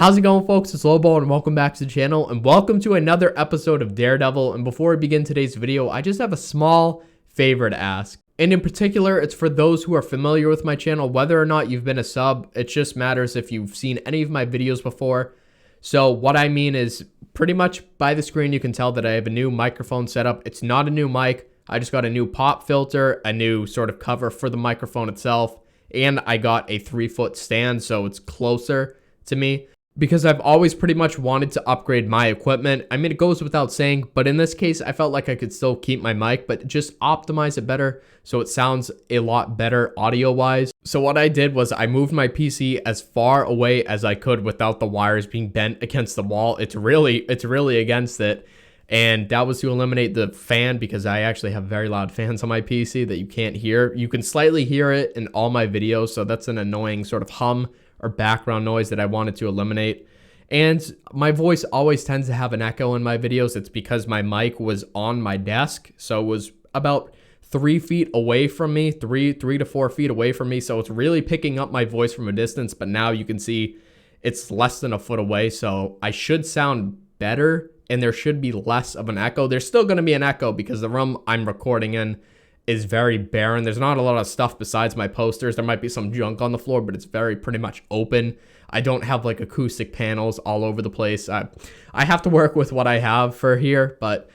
How's it going, folks? It's Lobo and welcome back to the channel and welcome to another episode of Daredevil. And before we begin today's video, I just have a small favor to ask. And in particular, it's for those who are familiar with my channel. Whether or not you've been a sub, it just matters if you've seen any of my videos before. So what I mean is, pretty much by the screen you can tell that I have a new microphone setup. It's not a new mic. I just got a new pop filter, a new sort of cover for the microphone itself, and I got a 3-foot stand so it's closer to me. Because I've always pretty much wanted to upgrade my equipment. I mean, it goes without saying, but in this case, I felt like I could still keep my mic, but just optimize it better so it sounds a lot better audio-wise. So what I did was I moved my PC as far away as I could without the wires being bent against the wall. It's really against it. And that was to eliminate the fan, because I actually have very loud fans on my PC that you can't hear. You can slightly hear it in all my videos, so that's an annoying sort of hum or background noise that I wanted to eliminate. And my voice always tends to have an echo in my videos. It's because my mic was on my desk, so it was about 3 feet away from me, three to 4 feet away from me. So it's really picking up my voice from a distance, but now you can see it's less than a foot away. So I should sound better and there should be less of an echo. There's still gonna be an echo because the room I'm recording in is very barren. There's not a lot of stuff besides my posters. There might be some junk on the floor, but it's very pretty much open. I don't have like acoustic panels all over the place. I have to work with what I have for here, but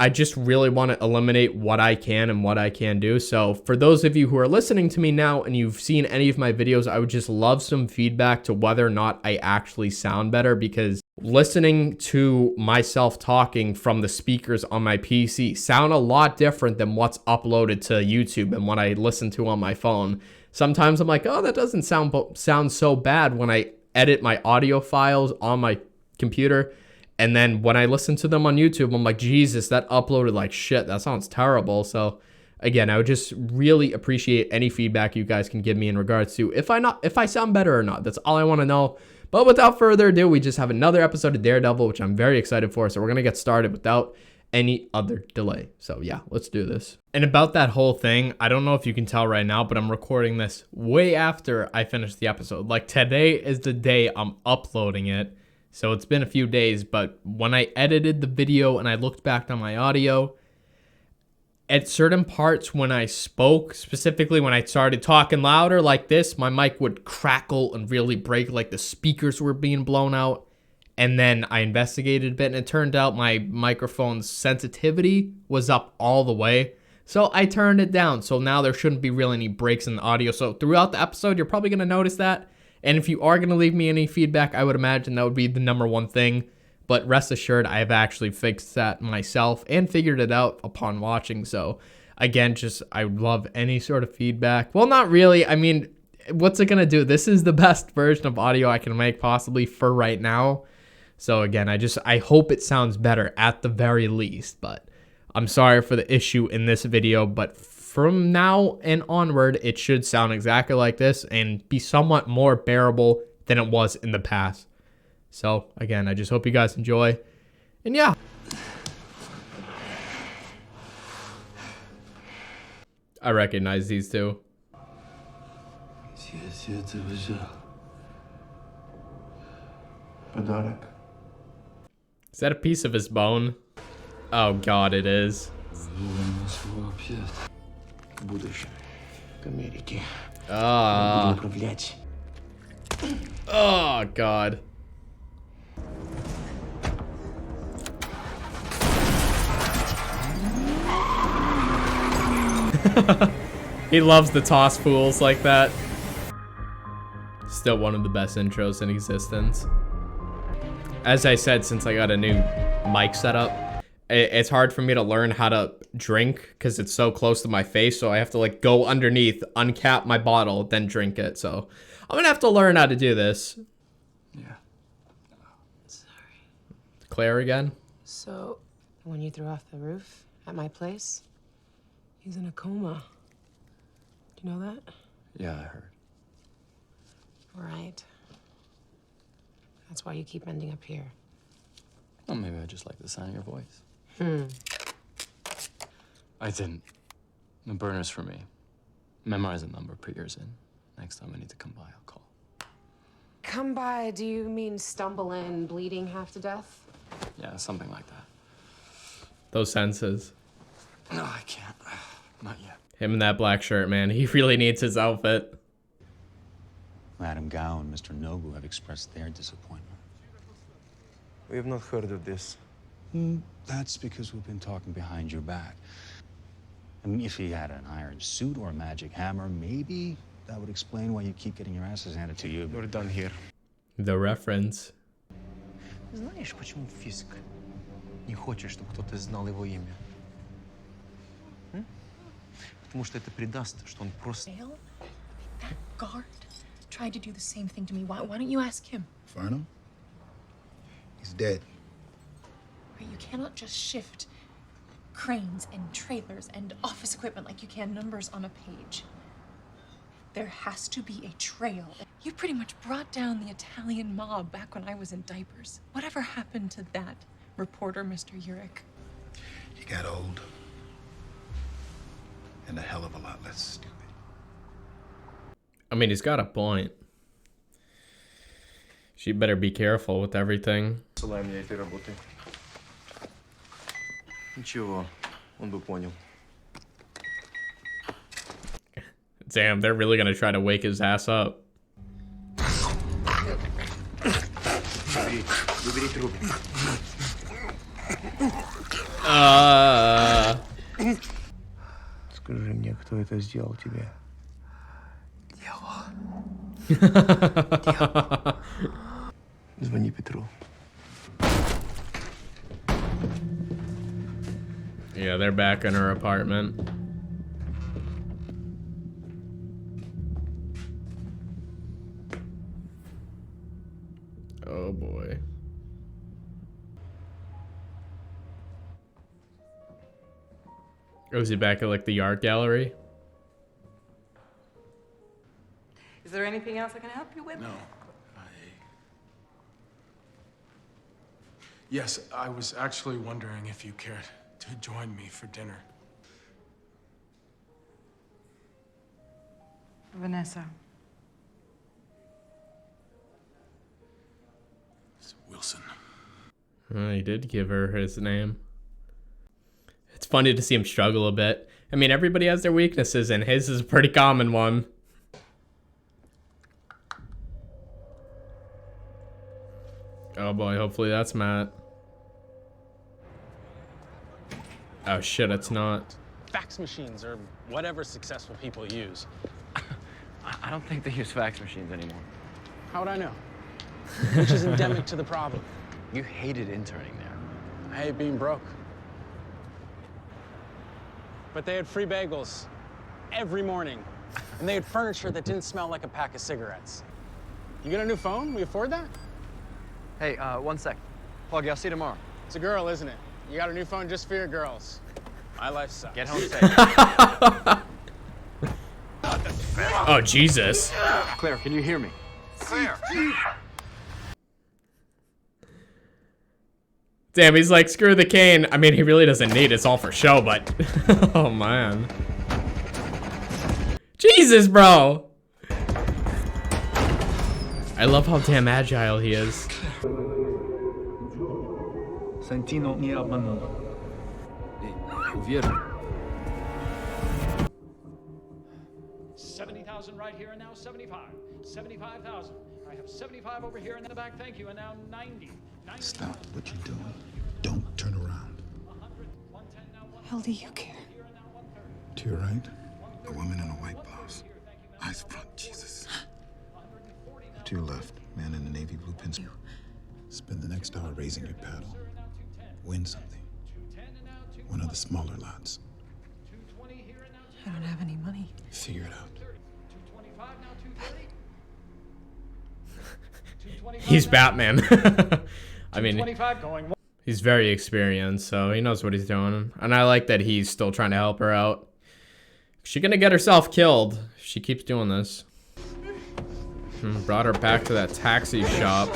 I just really want to eliminate what I can and what I can do. So for those of you who are listening to me now and you've seen any of my videos, I would just love some feedback to whether or not I actually sound better, because listening to myself talking from the speakers on my PC sound a lot different than what's uploaded to YouTube and what I listen to on my phone. Sometimes I'm like, oh, that doesn't sound so bad when I edit my audio files on my computer. And then when I listen to them on YouTube, I'm like, Jesus, that uploaded like shit. That sounds terrible. So again, I would just really appreciate any feedback you guys can give me in regards to if I sound better or not. That's all I want to know. But without further ado, we just have another episode of Daredevil, which I'm very excited for. So we're going to get started without any other delay. So yeah, let's do this. And about that whole thing, I don't know if you can tell right now, but I'm recording this way after I finished the episode. Like today is the day I'm uploading it. So it's been a few days, but when I edited the video and I looked back on my audio, at certain parts when I spoke, specifically when I started talking louder like this, my mic would crackle and really break, like the speakers were being blown out. And then I investigated a bit and it turned out my microphone's sensitivity was up all the way. So I turned it down. So now there shouldn't be really any breaks in the audio. So throughout the episode, you're probably going to notice that. And if you are going to leave me any feedback, I would imagine that would be the #1 thing. But rest assured, I have actually fixed that myself and figured it out upon watching. So again, I would love any sort of feedback. Well, not really. I mean, what's it going to do? This is the best version of audio I can make possibly for right now. So again, I hope it sounds better at the very least. But I'm sorry for the issue in this video, but from now and onward, it should sound exactly like this and be somewhat more bearable than it was in the past. So, again, I just hope you guys enjoy. And yeah. I recognize these two. Is that a piece of his bone? Oh, God, it is. Oh, God. He loves to toss fools like that. Still one of the best intros in existence. As I said, since I got a new mic setup, it's hard for me to learn how to drink because it's so close to my face. So I have to like go underneath, uncap my bottle, then drink it. So I'm gonna have to learn how to do this. Yeah. Sorry. Claire again? So, when you threw off the roof at my place, he's in a coma. Do you know that? Yeah, I heard. Right. That's why you keep ending up here. Well, maybe I just like the sound of your voice. I didn't. The burner's for me. Memorize a number, put yours in. Next time I need to come by, I'll call. come by, do you mean stumble in, bleeding half to death? Yeah, something like that. Those senses. No, I can't. Not yet. Him in that black shirt, man. He really needs his outfit. Madame Gao and Mr. Nobu have expressed their disappointment. We have not heard of this. That's because we've been talking behind your back. I mean, if he had an iron suit or a magic hammer, maybe that would explain why you keep getting your asses handed to you. We're done here. The reference. Знаешь, почему Фиск не хочет, чтобы кто-то знал его имя? Потому что это предаст, что он просто... That guard tried to do the same thing to me. Why don't you ask him? Farnham? He's dead. You cannot just shift cranes and trailers and office equipment like you can numbers on a page. There has to be a trail. You pretty much brought down the Italian mob back when I was in diapers. Whatever happened to that reporter, Mr. Urich? He got old. And a hell of a lot less stupid. I mean, he's got a point. She better be careful with everything. Посылай меня этой работы. Ничего, он бы понял. Damn, they're really gonna try to wake his ass up. Выбери труп. Скажи мне, кто это сделал тебе? Звони Петру. Yeah, they're back in her apartment. Oh boy. Oh, is he back at like the art gallery? Is there anything else I can help you with? No. Yes, I was actually wondering if you cared to join me for dinner. Vanessa. It's Wilson. He did give her his name. It's funny to see him struggle a bit. I mean, everybody has their weaknesses, and his is a pretty common one. Oh boy, hopefully that's Matt. Oh shit, it's not. Fax machines or whatever successful people use. I don't think they use fax machines anymore. How would I know? Which is endemic to the problem. You hated interning there. I hate being broke. But they had free bagels every morning. And they had furniture that didn't smell like a pack of cigarettes. You get a new phone? We afford that? Hey, 1 sec. Pluggy, I'll see you tomorrow. It's a girl, isn't it? You got a new phone just for your girls. My life sucks. Get home safe. Oh, Jesus. Claire, can you hear me? Claire! Damn, he's like, screw the cane. I mean, he really doesn't need it. It's all for show, but... oh, man. Jesus, bro! I love how damn agile he is. Santino nie обманул. Уверен. 70,000 right here and now 75. 75,000. I have 75 over here in the back. Thank you. And now 90. Stop what you're doing. Don't turn around. Hell do you care? To your right, a woman in a white blouse. Eyes front, Jesus. To your left, man in a navy blue pencil. Spend the next hour raising your paddle. Win something. One of the smaller lots. I don't have any money. Figure it out. He's Batman. I mean, he's very experienced, so he knows what he's doing. And I like that he's still trying to help her out. She's gonna get herself killed if she keeps doing this. Brought her back to that taxi shop.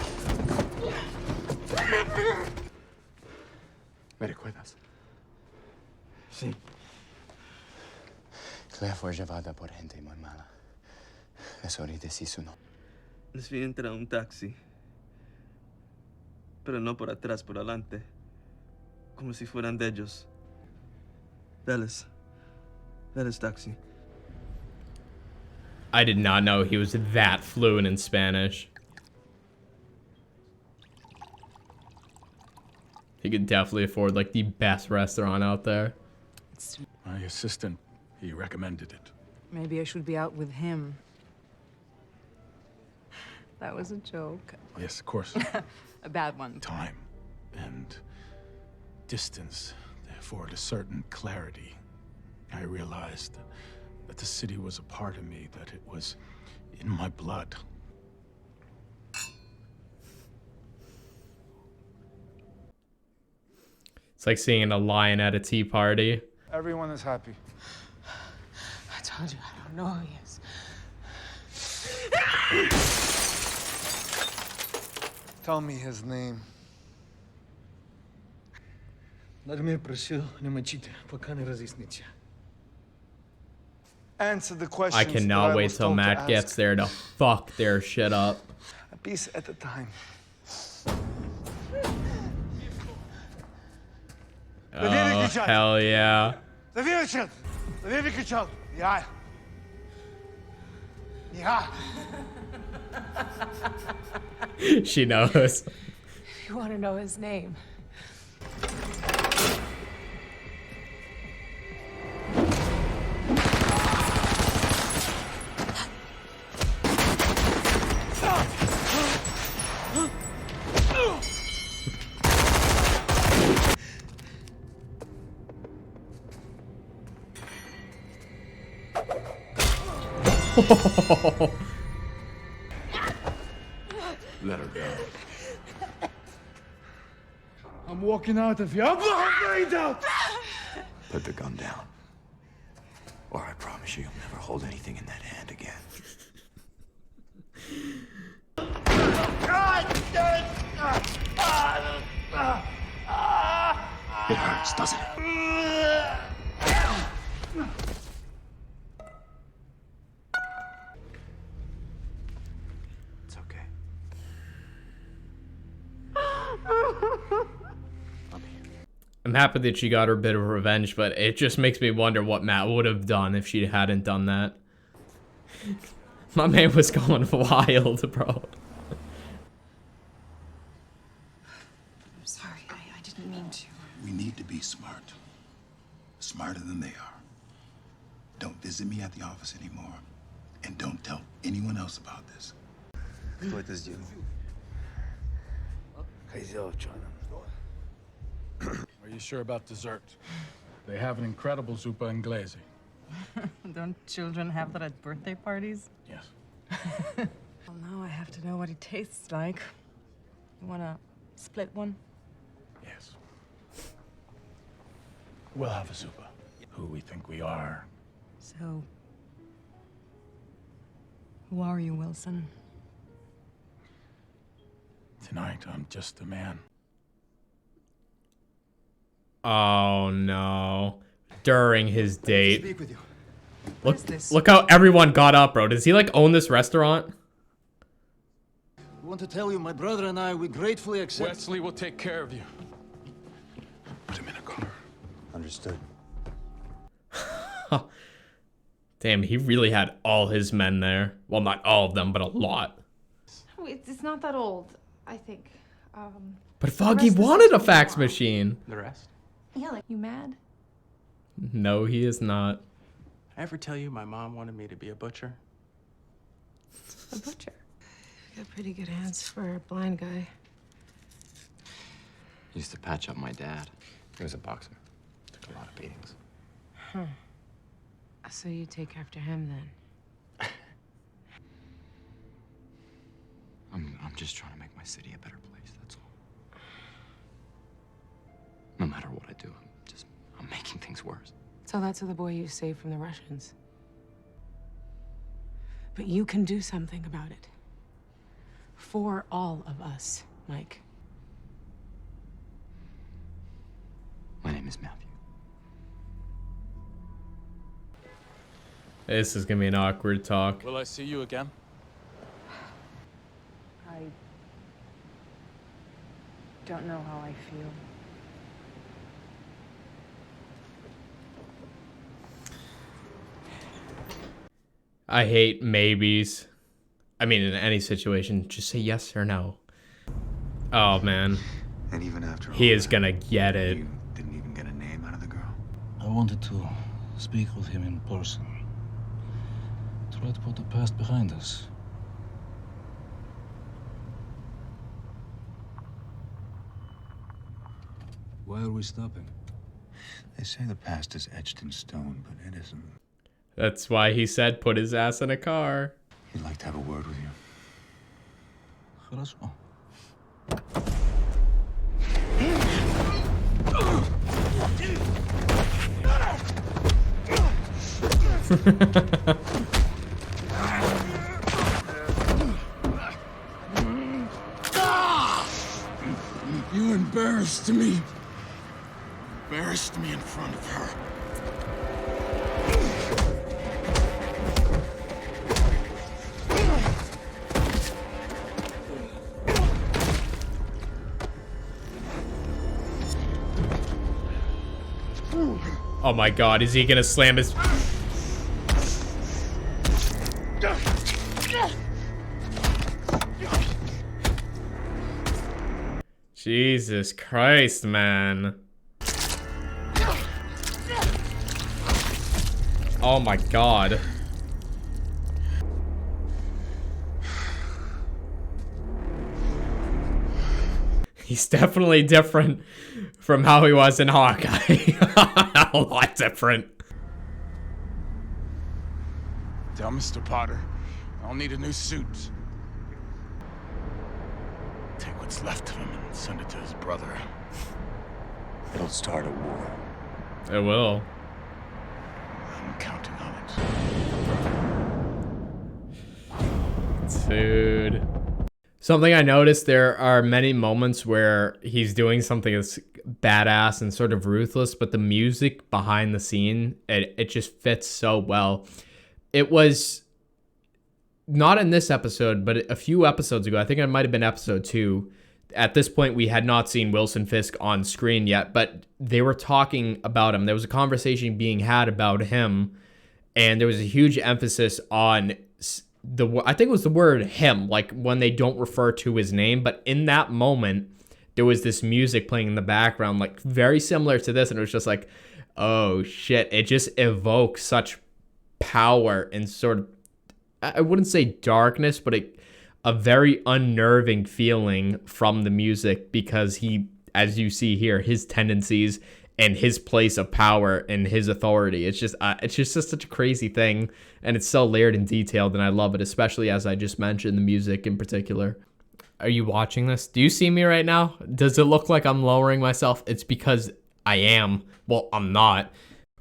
¿Me recuerdas? Sí. Claire fue llevada por gente muy mala. Es hora de decir su nombre. Les vi entrar a un taxi. Pero no por atrás, por adelante. Como si fueran de ellos. Dales taxi. I did not know he was that fluent in Spanish. He could definitely afford like the best restaurant out there. My assistant, he recommended it. Maybe I should be out with him. That was a joke. Yes, of course. A bad one. Time and distance, they afford a certain clarity. I realized that the city was a part of me, that it was in my blood. It's like seeing a lion at a tea party. Everyone is happy. I told you, I don't know who he is. Tell me his name. Владимир просил не мочить, пока не разъясните. Answer the question. I cannot wait till Matt gets there to fuck their shit up. A piece at a time. Oh, hell yeah. She knows. If you want to know his name. Let her go. I'm walking out of here. I'm going out. Put the gun down. Or I promise you'll never hold anything in that hand again. It hurts, doesn't it? It's okay. I'm happy that she got her bit of revenge, but it just makes me wonder what Matt would have done if she hadn't done that. My man was going wild, bro. I'm sorry, I didn't mean to. We need to be smart. Smarter than they are. Don't visit me at the office anymore. And don't tell anyone else about this. Кто это сделал? Are you sure about dessert? They have an incredible zuppa inglese. Don't children have that at birthday parties? Yes. Well, now I have to know what it tastes like. You wanna split one? Yes. We'll have a zuppa. Who we think we are. So, who are you, Wilson? Tonight, I'm just a man. Oh no. During his date. What is this? Look how everyone got up, bro. Does he like own this restaurant? I want to tell you, my brother and I, we gratefully accept... Wesley will take care of you. Put him in a car. Understood. Damn, he really had all his men there. Well, not all of them, but a lot. Oh, it's not that old, I think. But Foggy wanted a fax machine. The rest? Yeah, like, you mad? No, he is not. I ever tell you my mom wanted me to be a butcher? A butcher. You got pretty good hands for a blind guy. Used to patch up my dad. He was a boxer. Took a lot of beatings. Huh. So you take after him then? I'm just trying to make my city a better place, that's all. No matter what I do, I'm making things worse. Tell that to the boy you saved from the Russians. But you can do something about it. For all of us, Mike. My name is Matthew. This is gonna be an awkward talk. Will I see you again? I don't know how I feel. I hate maybes. I mean, in any situation, just say yes or no. Oh, man. And even after he is gonna get it. you didn't even get a name out of the girl. I wanted to speak with him in person. Try to put the past behind us. Why are we stopping? They say the past is etched in stone, but it isn't. That's why he said put his ass in a car. He'd like to have a word with you. Хорошо. You embarrassed me. Embarrassed me in front of her. Oh my god, is he gonna slam his... Jesus Christ, man. Oh my god. He's definitely different from how he was in Hawkeye. A lot different. Tell Mr. Potter, I'll need a new suit. Take what's left of him and send it to his brother. It'll start a war. It will. I'm counting on it. Dude. Something I noticed, there are many moments where he's doing something that's badass and sort of ruthless, but the music behind the scene, it just fits so well. It was not in this episode, but a few episodes ago, I think it might have been episode 2. At this point, we had not seen Wilson Fisk on screen yet, but they were talking about him. There was a conversation being had about him, and there was a huge emphasis on I think it was the word him, like when they don't refer to his name, but in that moment, there was this music playing in the background, like very similar to this, and it was just like, oh shit, it just evokes such power and sort of, I wouldn't say darkness, but a very unnerving feeling from the music, because he, as you see here, his tendencies and his place of power and his authority. It's just such a crazy thing, and it's so layered and detailed, and I love it, especially as I just mentioned, the music in particular. Are you watching this? Do you see me right now? Does it look like I'm lowering myself? It's because I am. Well, I'm not.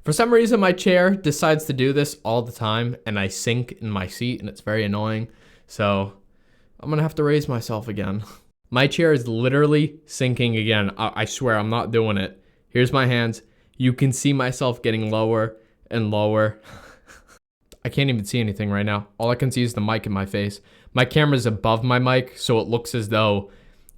For some reason, my chair decides to do this all the time, and I sink in my seat, and it's very annoying. So I'm gonna have to raise myself again. My chair is literally sinking again. I swear, I'm not doing it. Here's my hands. You can see myself getting lower and lower. I can't even see anything right now. All I can see is the mic in my face. My camera's above my mic, so it looks as though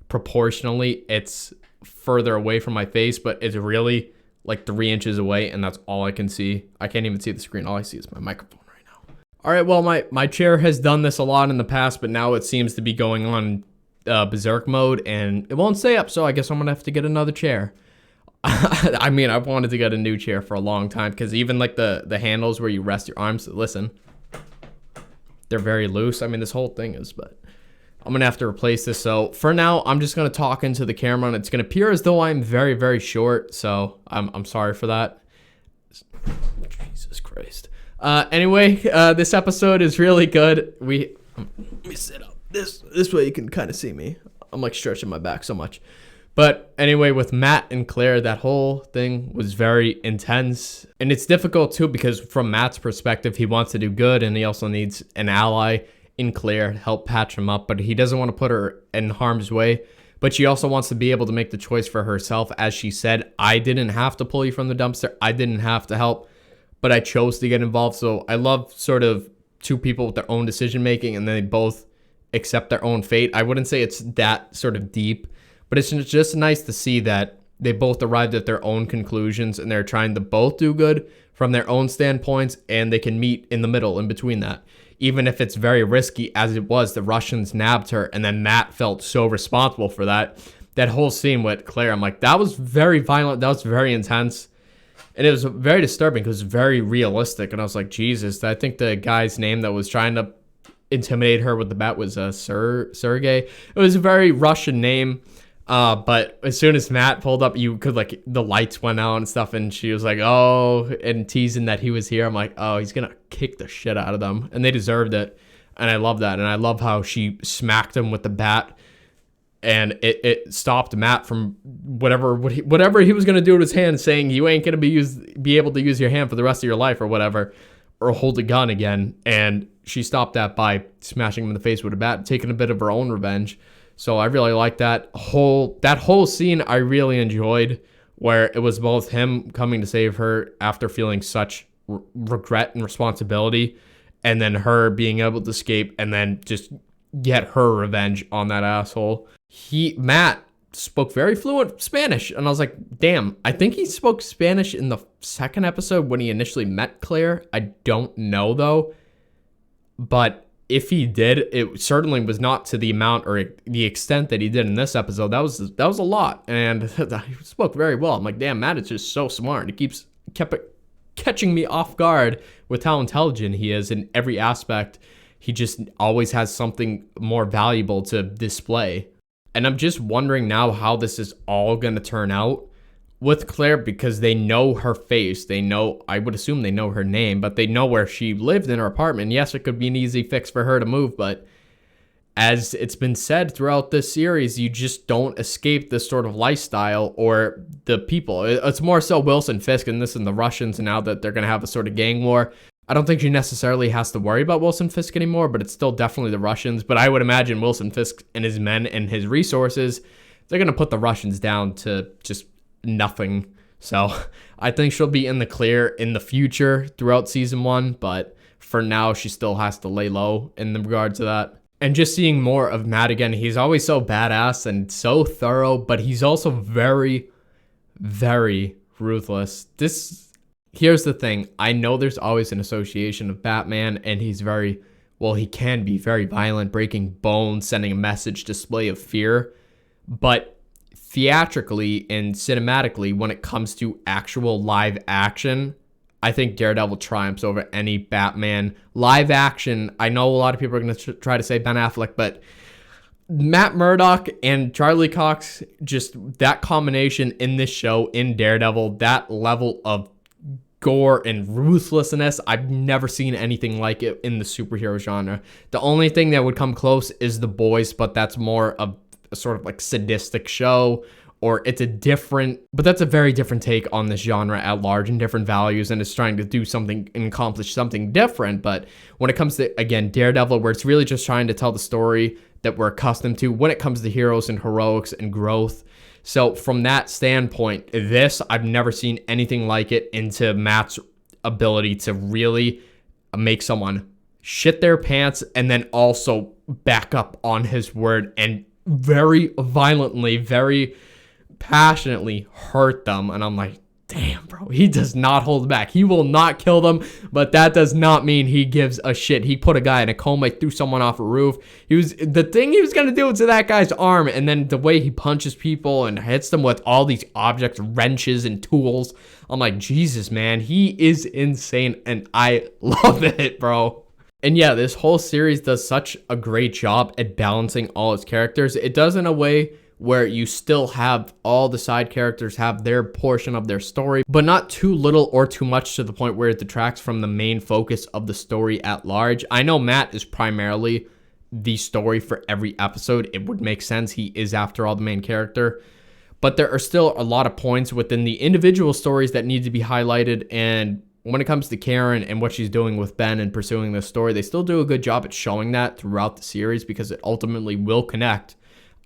proportionally it's further away from my face, but it's really like 3 inches away, and that's all I can see. I can't even see the screen. All I see is my microphone right now. All right, well, my chair has done this a lot in the past, but now it seems to be going on berserk mode, and it won't stay up, so I guess I'm gonna have to get another chair. I mean, I've wanted to get a new chair for a long time, because even like the handles where you rest your arms, listen, they're very loose. I mean, this whole thing is, but I'm going to have to replace this. So for now, I'm just going to talk into the camera, and it's going to appear as though I'm very, very short. So I'm sorry for that. Jesus Christ. Anyway, this episode is really good. Let me sit up. This way you can kind of see me. I'm like stretching my back so much. But anyway, with Matt and Claire, that whole thing was very intense. And it's difficult too, because from Matt's perspective, he wants to do good, and he also needs an ally in Claire to help patch him up, but he doesn't want to put her in harm's way. But she also wants to be able to make the choice for herself. As she said, I didn't have to pull you from the dumpster. I didn't have to help, but I chose to get involved. So I love sort of two people with their own decision making, and they both accept their own fate. I wouldn't say it's that sort of deep, but it's just nice to see that they both arrived at their own conclusions and they're trying to both do good from their own standpoints, and they can meet in the middle in between that. Even if it's very risky, as it was, the Russians nabbed her, and then Matt felt so responsible for that. That whole scene with Claire, I'm like, that was very violent, that was very intense, and it was very disturbing because it was very realistic, and I was like, Jesus. I think the guy's name that was trying to intimidate her with the bat was Sergey. It was a very Russian name. But as soon as Matt pulled up, you could, like, the lights went out and stuff, and she was like, oh, and teasing that he was here. I'm like, oh, he's gonna kick the shit out of them, and they deserved it. And I love that, and I love how she smacked him with the bat, and it stopped Matt from whatever he was gonna do with his hand, saying you ain't gonna be able to use your hand for the rest of your life or whatever, or hold a gun again. And she stopped that by smashing him in the face with a bat, taking a bit of her own revenge. So I really like that whole scene. I really enjoyed, where it was both him coming to save her after feeling such regret and responsibility, and then her being able to escape and then just get her revenge on that asshole. Matt spoke very fluent Spanish, and I was like, damn, I think he spoke Spanish in the second episode when he initially met Claire. I don't know though, but if he did, it certainly was not to the amount or the extent that he did in this episode. That was a lot, and he spoke very well. I'm like, damn, Matt is just so smart. He kept catching me off guard with how intelligent he is in every aspect. He just always has something more valuable to display. And I'm just wondering now how this is all going to turn out with Claire, because they know her face. They know, I would assume they know her name, but they know where she lived in her apartment. Yes, it could be an easy fix for her to move, but as it's been said throughout this series, you just don't escape this sort of lifestyle or the people. It's more so Wilson Fisk and this and the Russians, and now that they're going to have a sort of gang war. I don't think she necessarily has to worry about Wilson Fisk anymore, but it's still definitely the Russians. But I would imagine Wilson Fisk and his men and his resources, they're going to put the Russians down to just nothing. So I think she'll be in the clear in the future throughout season 1, but for now she still has to lay low in regard to that. And just seeing more of Matt again, he's always so badass and so thorough, but he's also very, very ruthless. Here's the thing, I know there's always an association of Batman, and he can be very violent, breaking bones, sending a message, display of fear, but theatrically and cinematically, when it comes to actual live action, I think Daredevil triumphs over any Batman live action. I know a lot of people are going to try to say Ben Affleck, but Matt Murdock and Charlie Cox, just that combination in this show, in Daredevil, that level of gore and ruthlessness, I've never seen anything like it in the superhero genre. The only thing that would come close is The Boys, but that's more of a sort of like sadistic show, or it's but that's a very different take on this genre at large and different values, and it's trying to do something and accomplish something different. But when it comes to, again, Daredevil, where it's really just trying to tell the story that we're accustomed to when it comes to heroes and heroics and growth. So from that standpoint, I've never seen anything like it, into Matt's ability to really make someone shit their pants and then also back up on his word and very violently, very passionately hurt them. And I'm like, damn, bro, he does not hold back. He will not kill them, but that does not mean he gives a shit. He put a guy in a coma, threw someone off a roof. The thing he was going to do to that guy's arm, and then the way he punches people and hits them with all these objects, wrenches and tools. I'm like, Jesus, man, he is insane, and I love it, bro. And yeah, this whole series does such a great job at balancing all its characters. It does in a way where you still have all the side characters have their portion of their story, but not too little or too much to the point where it detracts from the main focus of the story at large. I know Matt is primarily the story for every episode. It would make sense. He is, after all, the main character. But there are still a lot of points within the individual stories that need to be highlighted, and when it comes to Karen and what she's doing with Ben and pursuing this story, they still do a good job at showing that throughout the series, because it ultimately will connect.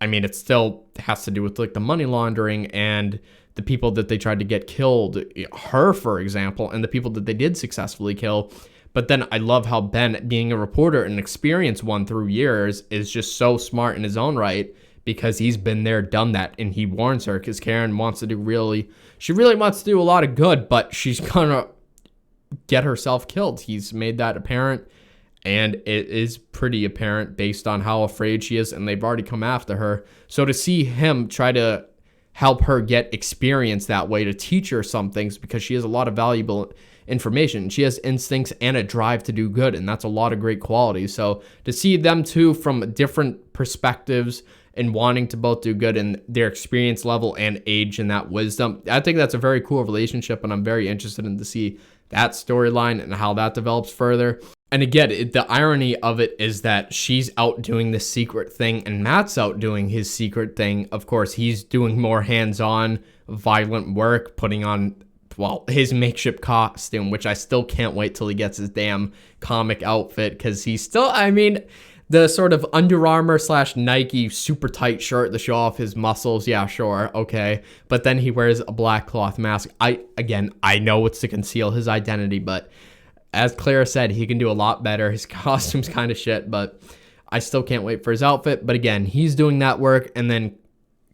I mean, it still has to do with like the money laundering and the people that they tried to get killed, her, for example, and the people that they did successfully kill. But then I love how Ben, being a reporter, an experienced one through years, is just so smart in his own right, because he's been there, done that, and he warns her because Karen wants to do she really wants to do a lot of good, but she's gonna get herself killed. He's made that apparent, and it is pretty apparent based on how afraid she is, and they've already come after her. So to see him try to help her get experience that way, to teach her some things, because she has a lot of valuable information. She has instincts and a drive to do good, and that's a lot of great qualities. So to see them two from different perspectives and wanting to both do good in their experience level and age and that wisdom, I think that's a very cool relationship, and I'm very interested in to see that storyline and how that develops further. And again, the irony of it is that she's out doing this secret thing and Matt's out doing his secret thing. Of course, he's doing more hands-on, violent work, putting on, well, his makeshift costume, which I still can't wait till he gets his damn comic outfit, because he's still, I mean, the sort of Under Armour / Nike super tight shirt to show off his muscles. Yeah, sure. Okay. But then he wears a black cloth mask. I know it's to conceal his identity, but as Clara said, he can do a lot better. His costume's kind of shit, but I still can't wait for his outfit. But again, he's doing that work, and then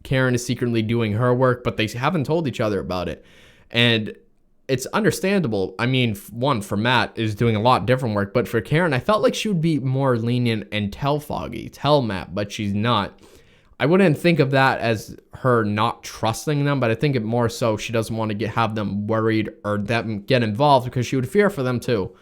Karen is secretly doing her work, but they haven't told each other about it. And it's understandable. I mean, one, for Matt, is doing a lot different work, but for Karen, I felt like she would be more lenient and tell Matt, but she's not. I wouldn't think of that as her not trusting them, but I think it more so she doesn't want to have them worried or them get involved, because she would fear for them too.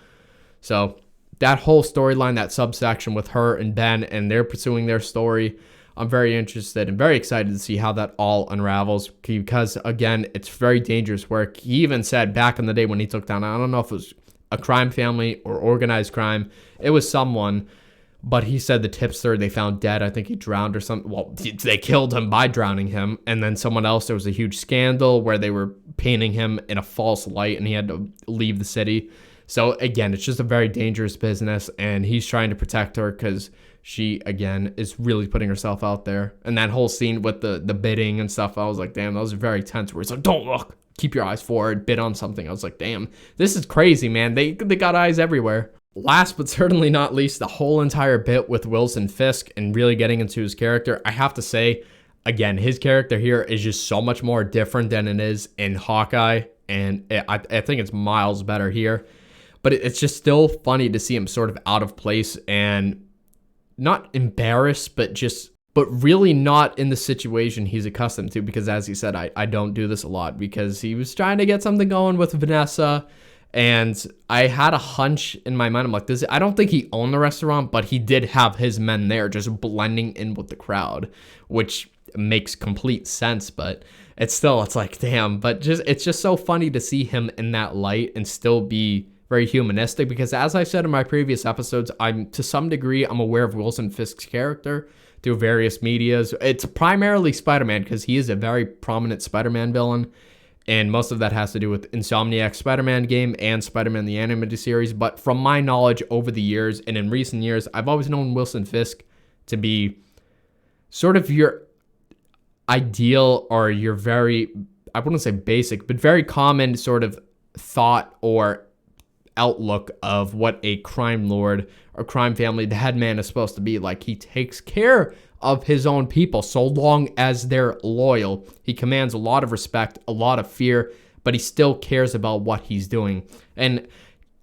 So that whole storyline, that subsection with her and Ben, and they're pursuing their story, I'm very interested and very excited to see how that all unravels, because again, it's very dangerous work. He even said back in the day when he took down, I don't know if it was a crime family or organized crime, it was someone, but he said the tipster they found dead, I think he drowned or something. Well, they killed him by drowning him. And then someone else, there was a huge scandal where they were painting him in a false light and he had to leave the city. So again, it's just a very dangerous business, and he's trying to protect her because she, again, is really putting herself out there. And that whole scene with the bidding and stuff, I was like, damn, that was very tense, where he's like, don't look, keep your eyes forward, bid on something. I was like, damn, this is crazy, man. They got eyes everywhere. Last but certainly not least, the whole entire bit with Wilson Fisk and really getting into his character. I have to say, again, his character here is just so much more different than it is in Hawkeye, and I think it's miles better here. But it's just still funny to see him sort of out of place and not embarrassed, but really not in the situation he's accustomed to, because as he said, I don't do this a lot, because he was trying to get something going with Vanessa, and I had a hunch in my mind. I'm like, I don't think he owned the restaurant, but he did have his men there just blending in with the crowd, which makes complete sense, but it's like, damn, but it's just so funny to see him in that light and still be very humanistic, because as I said in my previous episodes, to some degree, I'm aware of Wilson Fisk's character through various medias. It's primarily Spider-Man, because he is a very prominent Spider-Man villain, and most of that has to do with Insomniac's Spider-Man game and Spider-Man the Animated Series. But from my knowledge over the years and in recent years, I've always known Wilson Fisk to be sort of your ideal, or your very, I wouldn't say basic, but very common sort of thought or outlook of what a crime lord or crime family, the head man, is supposed to be. Like, he takes care of his own people so long as they're loyal. He commands a lot of respect, a lot of fear, but he still cares about what he's doing. And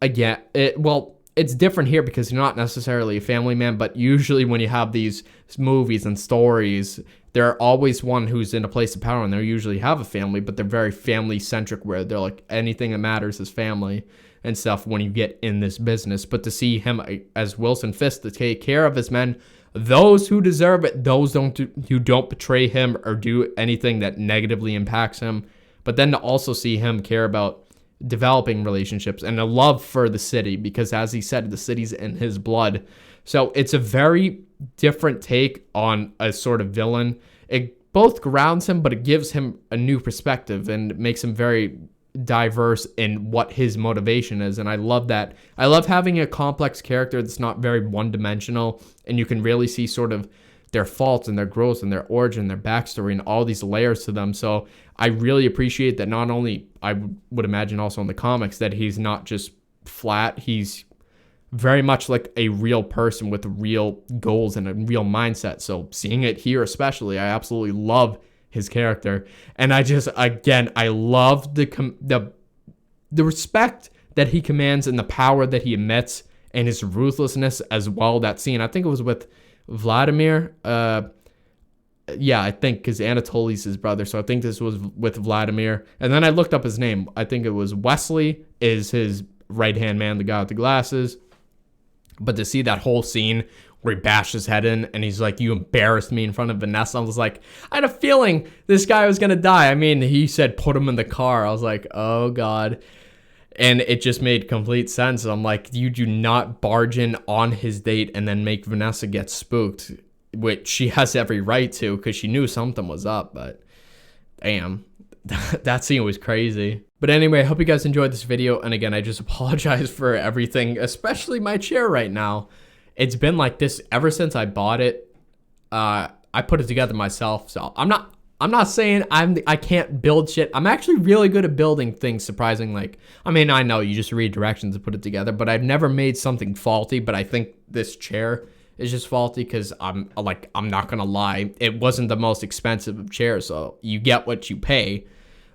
again, it's different here because you're not necessarily a family man, but usually when you have these movies and stories, there's always one who's in a place of power, and they usually have a family, but they're very family centric, where they're like, anything that matters is family and stuff when you get in this business. But to see him as Wilson Fisk, to take care of his men, those who deserve it, those who don't betray him or do anything that negatively impacts him, but then to also see him care about developing relationships and a love for the city, because as he said, the city's in his blood. So it's a very different take on a sort of villain. It both grounds him, but it gives him a new perspective and makes him very diverse in what his motivation is. And I love that. I love having a complex character that's not very one-dimensional, and you can really see sort of their faults and their growth and their origin, their backstory, and all these layers to them. So I really appreciate that. Not only, I would imagine also in the comics, that he's not just flat, he's very much like a real person with real goals and a real mindset. So seeing it here especially, I absolutely love his character. And I just, again, I love the respect that he commands and the power that he emits and his ruthlessness as well. That scene, I think it was with Vladimir. Yeah, I think, because Anatoly's his brother. So I think this was with Vladimir. And then I looked up his name. I think it was Wesley is his right-hand man, the guy with the glasses. But to see that whole scene where he bashed his head in and he's like, you embarrassed me in front of Vanessa. I was like, I had a feeling this guy was going to die. I mean, he said, put him in the car. I was like, oh God. And it just made complete sense. I'm like, you do not barge in on his date and then make Vanessa get spooked, which she has every right to because she knew something was up. But damn, that scene was crazy. But anyway, I hope you guys enjoyed this video. And again, I just apologize for everything, especially my chair right now. It's been like this ever since I bought it. I put it together myself. So I'm not saying I can't build shit. I'm actually really good at building things, surprising. Like, I mean, I know you just read directions and put it together, but I've never made something faulty. But I think this chair is just faulty because I'm not gonna lie, it wasn't the most expensive of chairs, so you get what you pay,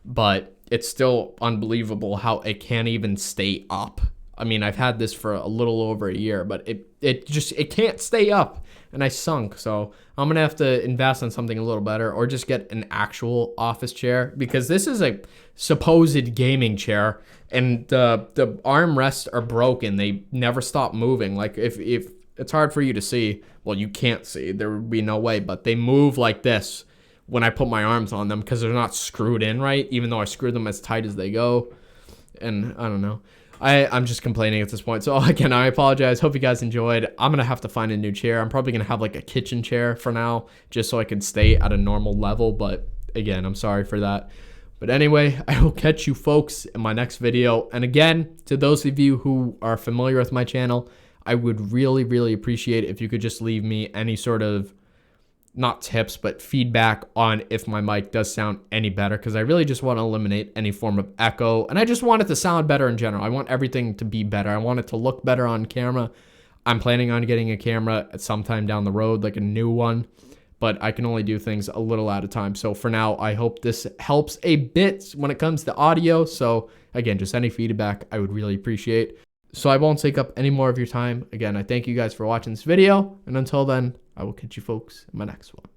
but it's still unbelievable how it can't even stay up. I mean, I've had this for a little over a year, but it can't stay up, and I sunk. So I'm gonna have to invest in something a little better, or just get an actual office chair, because this is a supposed gaming chair, and the armrests are broken. They never stop moving. Like, if it's hard for you to see, well, you can't see, there would be no way, but they move like this when I put my arms on them because they're not screwed in right, even though I screwed them as tight as they go. And I don't know. I'm just complaining at this point. So again, I apologize. Hope you guys enjoyed. I'm going to have to find a new chair. I'm probably going to have like a kitchen chair for now, just so I can stay at a normal level. But again, I'm sorry for that. But anyway, I will catch you folks in my next video. And again, to those of you who are familiar with my channel, I would really, really appreciate it if you could just leave me any sort of, not tips, but feedback on if my mic does sound any better, because I really just want to eliminate any form of echo, and I just want it to sound better in general. I want everything to be better. I want it to look better on camera. I'm planning on getting a camera at some time down the road, like a new one, but I can only do things a little at a time. So for now, I hope this helps a bit when it comes to audio. So again, just any feedback I would really appreciate. So I won't take up any more of your time. Again, I thank you guys for watching this video, and until then, I will catch you folks in my next one.